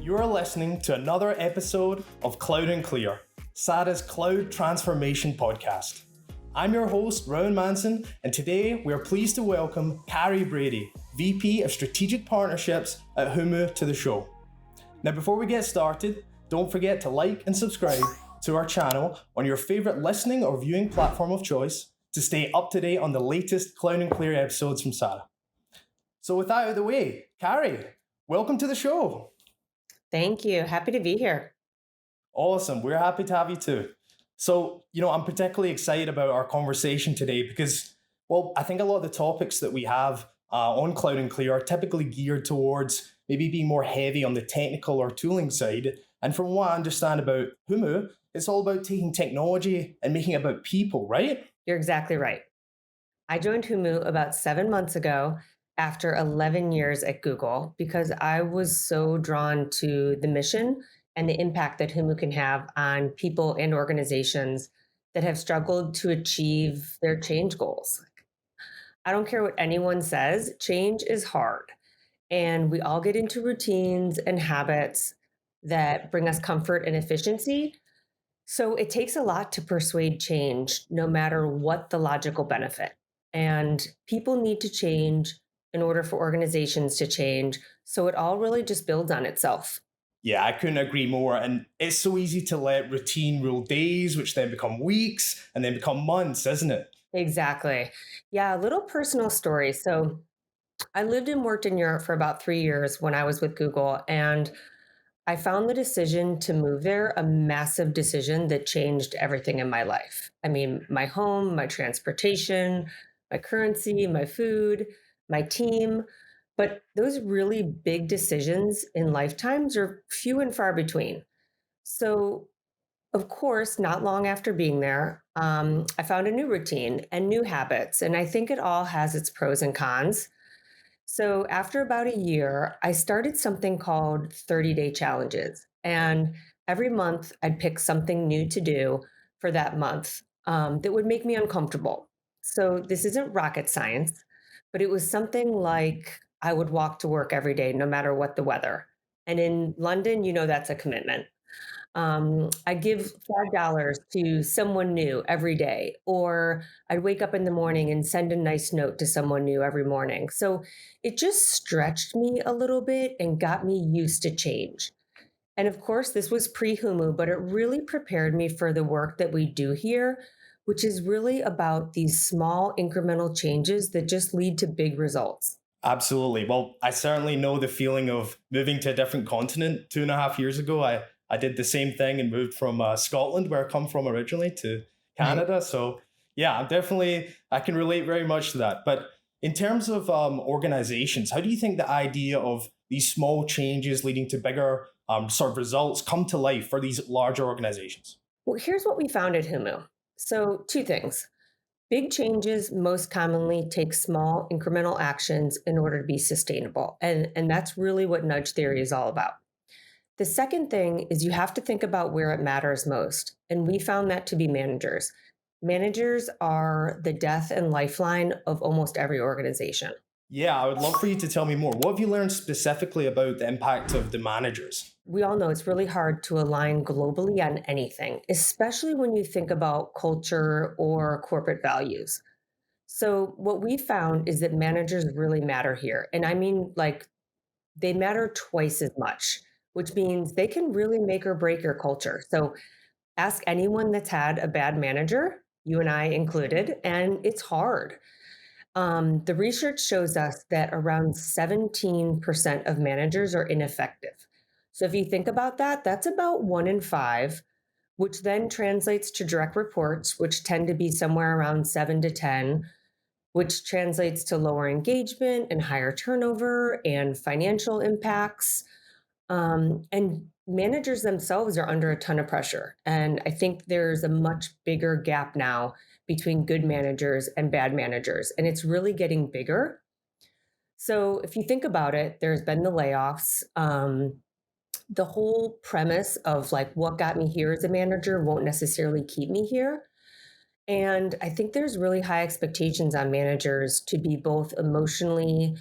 You're listening to another episode of Cloud and Clear, SADA's Cloud Transformation Podcast. I'm your host, Rowan Manson, and today we are pleased to welcome Carrie Brady, VP of Strategic Partnerships at Humu, to the show. Now, before we get started, don't forget to like and subscribe to our channel on your favorite listening or viewing platform of choice to stay up to date on the latest Cloud and Clear episodes from SADA. So with that out of the way, Carrie, welcome to the show. Thank you. Happy to be here. Awesome. We're happy to have you too. So, I'm particularly excited about our conversation today because, I think a lot of the topics that we have on Cloud and Clear are typically geared towards maybe being more heavy on the technical or tooling side. And from what I understand about Humu, it's all about taking technology and making it about people, right? You're exactly right. I joined Humu about 7 months ago after 11 years at Google because I was so drawn to the mission and the impact that Humu can have on people and organizations that have struggled to achieve their change goals. I don't care what anyone says, change is hard. And we all get into routines and habits that bring us comfort and efficiency. So it takes a lot to persuade change, no matter what the logical benefit. And people need to change in order for organizations to change. So it all really just builds on itself. Yeah, I couldn't agree more. And it's so easy to let routine rule days, which then become weeks and then become months, isn't it? Exactly. Yeah, a little personal story. So I lived and worked in Europe for about 3 years when I was with Google. And I found the decision to move there a massive decision that changed everything in my life. I mean, my home, my transportation, my currency, my food, my team. But those really big decisions in lifetimes are few and far between. So, of course, not long after being there, I found a new routine and new habits. And I think it all has its pros and cons. So after about a year, I started something called 30-day challenges. And every month, I'd pick something new to do for that month that would make me uncomfortable. So this isn't rocket science, but it was something like I would walk to work every day, no matter what the weather. And in London, that's a commitment. I give $5 to someone new every day, or I'd wake up in the morning and send a nice note to someone new every morning. So it just stretched me a little bit and got me used to change. And of course, this was pre Humu, but it really prepared me for the work that we do here, which is really about these small incremental changes that just lead to big results. Absolutely. Well, I certainly know the feeling of moving to a different continent 2.5 years ago. I did the same thing and moved from Scotland, where I come from originally, to Canada. Right. So yeah, I can relate very much to that. But in terms of organizations, how do you think the idea of these small changes leading to bigger sort of results come to life for these larger organizations? Well, here's what we found at Humu. So two things. Big changes most commonly take small incremental actions in order to be sustainable. And that's really what nudge theory is all about. The second thing is you have to think about where it matters most. And we found that to be managers. Managers are the death and lifeline of almost every organization. Yeah, I would love for you to tell me more. What have you learned specifically about the impact of the managers? We all know it's really hard to align globally on anything, especially when you think about culture or corporate values. So what we found is that managers really matter here. And I mean, like, they matter twice as much, which means they can really make or break your culture. So ask anyone that's had a bad manager, you and I included, and it's hard. The research shows us that around 17% of managers are ineffective. So if you think about that, that's about 1 in 5, which then translates to direct reports, which tend to be somewhere around 7 to 10, which translates to lower engagement and higher turnover and financial impacts. And managers themselves are under a ton of pressure. And I think there's a much bigger gap now between good managers and bad managers. And it's really getting bigger. So if you think about it, there's been the layoffs. The whole premise of like what got me here as a manager won't necessarily keep me here. And I think there's really high expectations on managers to be both emotionally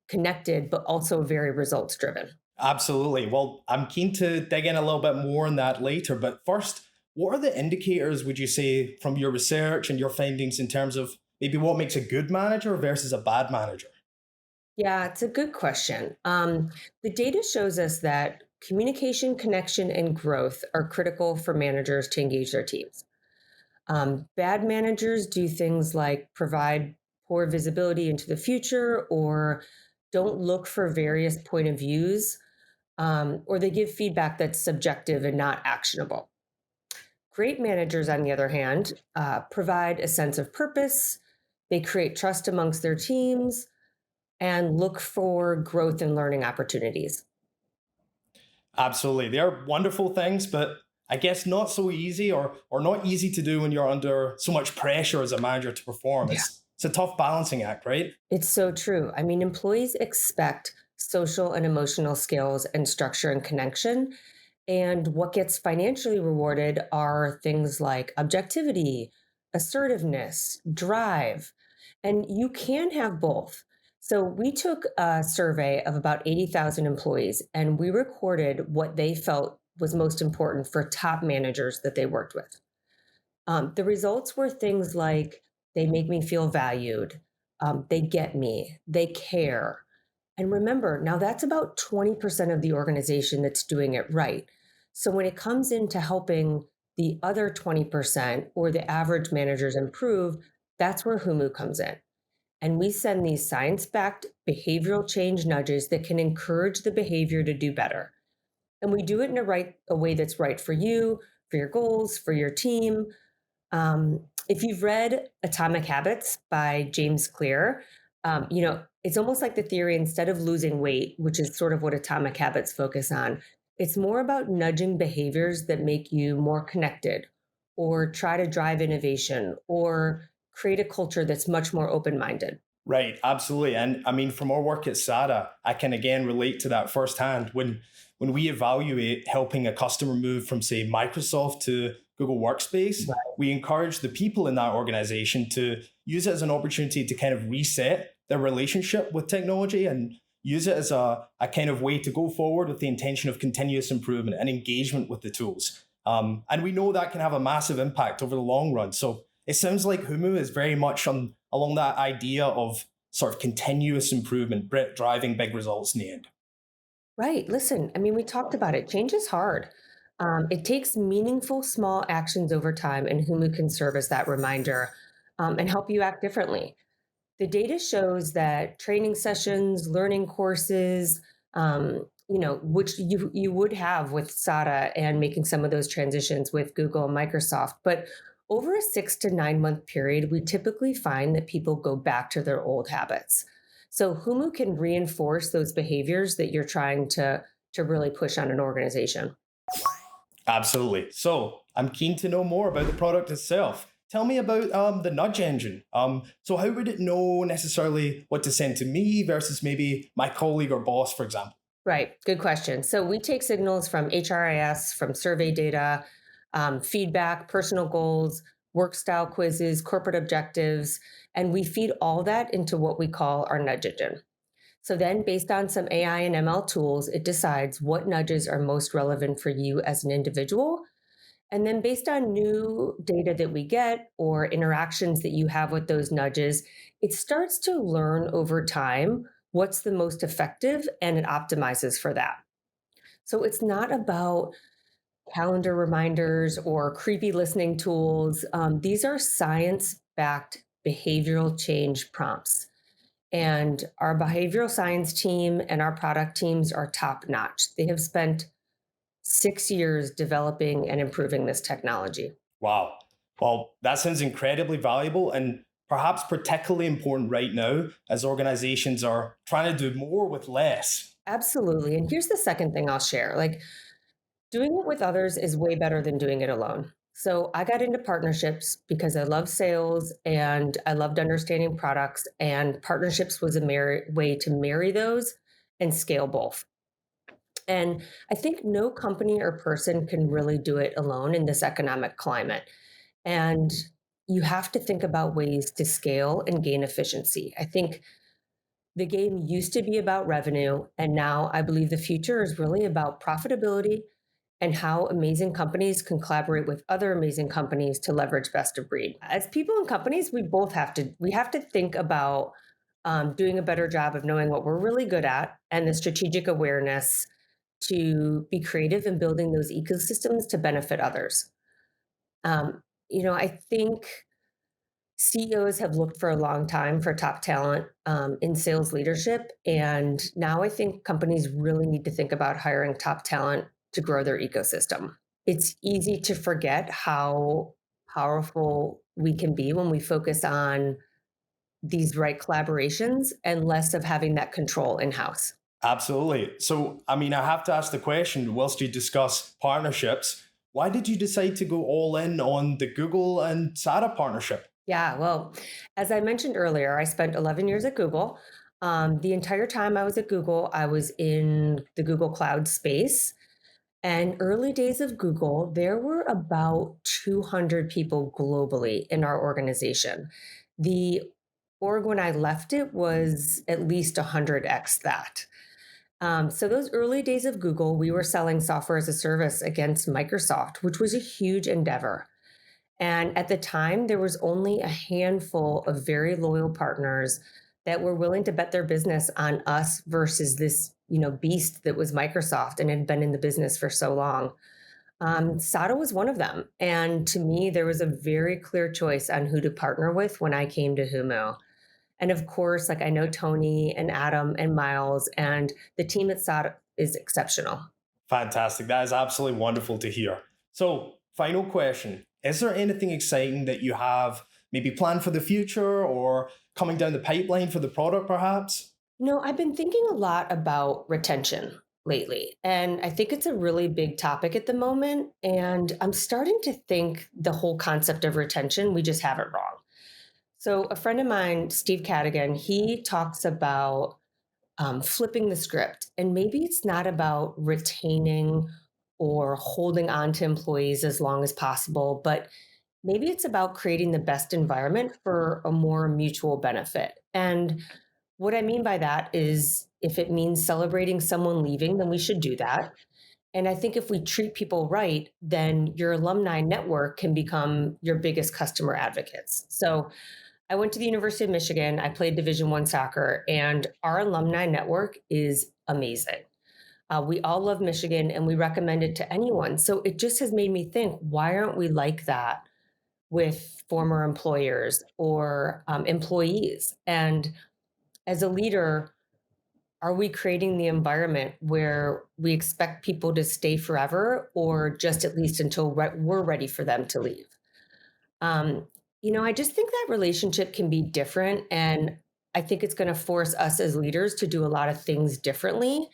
connected, but also very results driven. Absolutely. Well, I'm keen to dig in a little bit more on that later. But first, what are the indicators, would you say, from your research and your findings in terms of maybe what makes a good manager versus a bad manager? Yeah, it's a good question. The data shows us that communication, connection, and growth are critical for managers to engage their teams. Bad managers do things like provide poor visibility into the future or don't look for various point of views, or they give feedback that's subjective and not actionable. Great managers, on the other hand, provide a sense of purpose. They create trust amongst their teams and look for growth and learning opportunities. Absolutely. They're wonderful things, but I guess not so easy or not easy to do when you're under so much pressure as a manager to perform. It's a tough balancing act, right? It's so true. I mean, employees expect social and emotional skills and structure and connection. And what gets financially rewarded are things like objectivity, assertiveness, drive. And you can have both. So we took a survey of about 80,000 employees and we recorded what they felt was most important for top managers that they worked with. The results were things like they make me feel valued, they get me, they care. And remember, now that's about 20% of the organization that's doing it right. So when it comes into helping the other 20% or the average managers improve, that's where Humu comes in. And we send these science backed behavioral change nudges that can encourage the behavior to do better. And we do it in a way that's right for you, for your goals, for your team. If you've read Atomic Habits by James Clear, it's almost like the theory instead of losing weight, which is sort of what Atomic Habits focus on, it's more about nudging behaviors that make you more connected or try to drive innovation or create a culture that's much more open minded. Right, absolutely. And I mean, from our work at SADA, I can again relate to that firsthand. When we evaluate helping a customer move from, say, Microsoft to Google Workspace, we encourage the people in that organization to use it as an opportunity to kind of reset their relationship with technology and use it as a kind of way to go forward with the intention of continuous improvement and engagement with the tools. And we know that can have a massive impact over the long run. So it sounds like Humu is very much along that idea of sort of continuous improvement, driving big results in the end. Right. Listen, I mean, we talked about it. Change is hard. It takes meaningful small actions over time, and Humu can serve as that reminder and help you act differently. The data shows that training sessions, learning courses, which you would have with SADA and making some of those transitions with Google and Microsoft, but over a 6 to 9 month period, we typically find that people go back to their old habits. So Humu can reinforce those behaviors that you're trying to really push on an organization. Absolutely. So I'm keen to know more about the product itself. Tell me about the nudge engine. So how would it know necessarily what to send to me versus maybe my colleague or boss, for example? Right. Good question. So we take signals from HRIS, from survey data, feedback, personal goals, work style quizzes, corporate objectives, and we feed all that into what we call our nudge engine. So then, based on some AI and ML tools, it decides what nudges are most relevant for you as an individual. And then, based on new data that we get or interactions that you have with those nudges, it starts to learn over time what's the most effective and it optimizes for that. So, it's not about calendar reminders or creepy listening tools. These are science backed behavioral change prompts. And our behavioral science team and our product teams are top notch. They have spent 6 years developing and improving this technology. Wow. Well, that sounds incredibly valuable and perhaps particularly important right now as organizations are trying to do more with less. Absolutely. And here's the second thing I'll share, like, doing it with others is way better than doing it alone. So I got into partnerships because I love sales and I loved understanding products, and partnerships was a way to marry those and scale both. And I think no company or person can really do it alone in this economic climate. And you have to think about ways to scale and gain efficiency. I think The game used to be about revenue, and now I believe the future is really about profitability and how amazing companies can collaborate with other amazing companies to leverage best of breed. As people and companies, we have to think about doing a better job of knowing what we're really good at and the strategic awareness to be creative in building those ecosystems to benefit others. I think CEOs have looked for a long time for top talent in sales leadership. And now I think companies really need to think about hiring top talent to grow their ecosystem. It's easy to forget how powerful we can be when we focus on these right collaborations and less of having that control in house. Absolutely. So, I mean, I have to ask the question, whilst you discuss partnerships, why did you decide to go all in on the Google and SADA partnership? Yeah, well, as I mentioned earlier, I spent 11 years at Google. The entire time I was at Google, I was in the Google Cloud space. And early days of Google, there were about 200 people globally in our organization. The org when I left it was at least 100x that. So those early days of Google, we were selling software as a service against Microsoft, which was a huge endeavor. And at the time, there was only a handful of very loyal partners that were willing to bet their business on us versus this, beast that was Microsoft and had been in the business for so long. SADA was one of them. And to me, there was a very clear choice on who to partner with when I came to Humu. And of course, like I know Tony and Adam and Miles, and the team at SADA is exceptional. Fantastic. That is absolutely wonderful to hear. So, final question. Is there anything exciting that you have maybe planned for the future or coming down the pipeline for the product, perhaps? No, I've been thinking a lot about retention lately, and I think it's a really big topic at the moment. And I'm starting to think the whole concept of retention, we just have it wrong. So, a friend of mine, Steve Cadigan, he talks about flipping the script. And maybe it's not about retaining or holding on to employees as long as possible, but maybe it's about creating the best environment for a more mutual benefit. And what I mean by that is if it means celebrating someone leaving, then we should do that. And I think if we treat people right, then your alumni network can become your biggest customer advocates. So I went to the University of Michigan. I played Division One soccer, and our alumni network is amazing. We all love Michigan, and we recommend it to anyone. So it just has made me think: why aren't we like that with former employers or employees? And as a leader, are we creating the environment where we expect people to stay forever, or just at least until we're ready for them to leave? Um, I just think that relationship can be different. And I think it's going to force us as leaders to do a lot of things differently.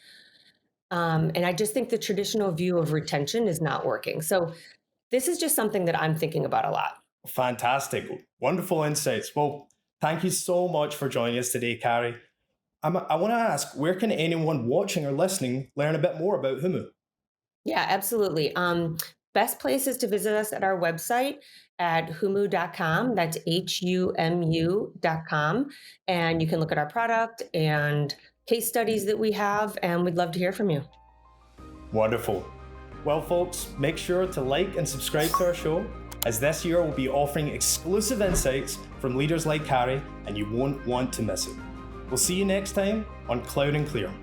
And I just think the traditional view of retention is not working. So this is just something that I'm thinking about a lot. Fantastic. Wonderful insights. Well, thank you so much for joining us today, Carrie. I want to ask, where can anyone watching or listening learn a bit more about Humu? Yeah, absolutely. Best place is to visit us at our website at humu.com. That's humu.com. And you can look at our product and case studies that we have, and we'd love to hear from you. Wonderful. Well, folks, make sure to like and subscribe to our show, as this year we'll be offering exclusive insights from leaders like Carrie, and you won't want to miss it. We'll see you next time on Cloud and Clear.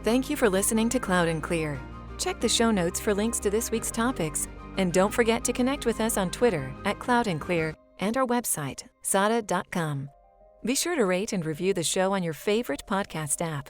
Thank you for listening to Cloud and Clear. Check the show notes for links to this week's topics. And don't forget to connect with us on Twitter at Cloud and Clear and our website, sada.com. Be sure to rate and review the show on your favorite podcast app.